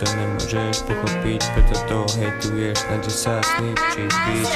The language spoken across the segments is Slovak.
to nemôžeš pochopiť, preto to hejtuješ, snaží sa sničiť, bitch.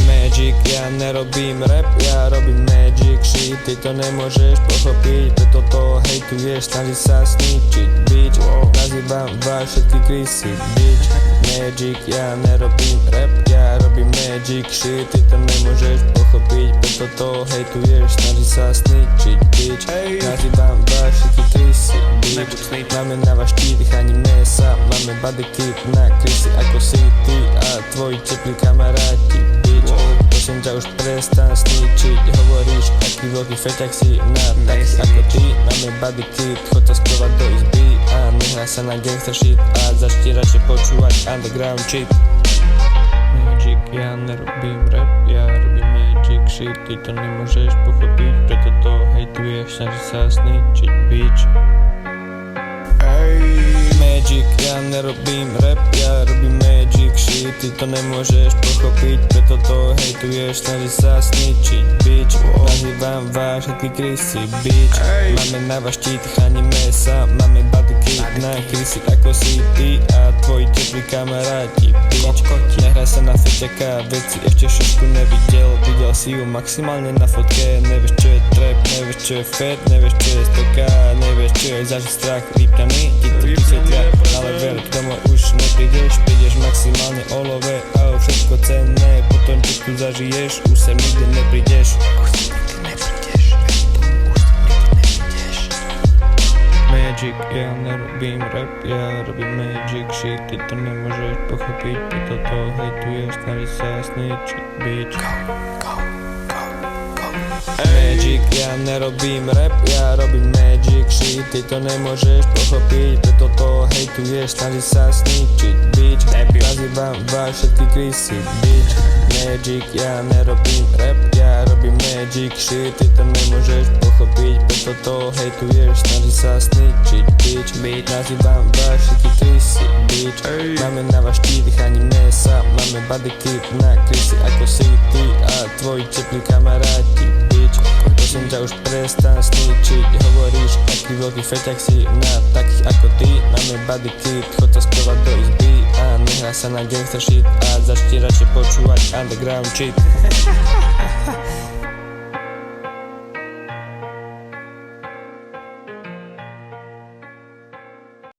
Magic, ja nerobím rap, ja robím magic shit. Ty to nemôžeš pochopiť, preto to hejtuješ, snaží sa sničiť, bitch. Nazývam vás všetky krysy, bitch. Magic, ja nerobím rap, ja robím magic shit. Ty to nemôžeš pochopiť, preto to hejtuješ, snaží sa sničiť, bitch. Nazývam vás všetky krysy, bitch. Máme na vás štít, chránime sa, máme body kit na krysy ako si ty a tvoji teplí kamaráti, bitch. Prosím ťa už prestan sničiť, hovoríš aký veľký feťak si na taký ako ty. Máme body kit, choď sa skrovať do izby a nehrá sa na gangster shit a začni radšej počúvať underground shit. Magic, ja nerobím rap, ja robím magic shit. Ty to nemôžeš pochopiť, preto to hejtuješ, snaží sa sničiť, bitch. Magic, ja nerobím rap, ja robím magic shit. Ty to nemôžeš pochopiť, preto to hejtuješ, snaží sa sničiť, bitch. Nazývam vás všetky krysy, bitch. Máme na vás štít, chránime sa, máme body kit na krysy ako si ty a tvoji teplí kamaráti, bitch. Nehraj sa na feťaka, veci ešte všetko nevidel. Videl si ju maximálne na fotke, nevieš čo je trap, nevieš čo je fat, nevieš čo je stoka, nevieš čo je zažiť strach, lípňaný ti to vysvetlia. Ale ver, k tomu už neprídeš, prídeš maximálne olové a o všetko cenné. Potom čo tu zažiješ, už sem nikdy neprídeš. Magic, ja nerobím rap, ja robím magic shit. Ty to nemôžeš pochopiť, preto to hejtuješ, snaží sa sničiť, bitch. Magic, ja nerobím rap, ja robím magic shit. Ty to nemôžeš pochopiť, preto to hejtuješ, snaží sa sničiť, bitch. Nazývam vás všetky krysy, bitch. Magic, ja nerobím rap, ja robím magic shit. Ty to nemôžeš pochopiť, preto to hejtuješ, snaží sa sničiť, bitch. Nazývam vás všetky krysy, bitch. Máme na vás štít, chránime sa, máme body kit na krysy ako si ty a tvoji teplí kamaráti, bitch. Prosím ťa už prestan sničiť, hovoríš aký veľký feťak si na takých ako ty. Máme body kit, choď sa skrovať do izby a nehrá sa na gangster shit a začni radšej počúvať underground shit.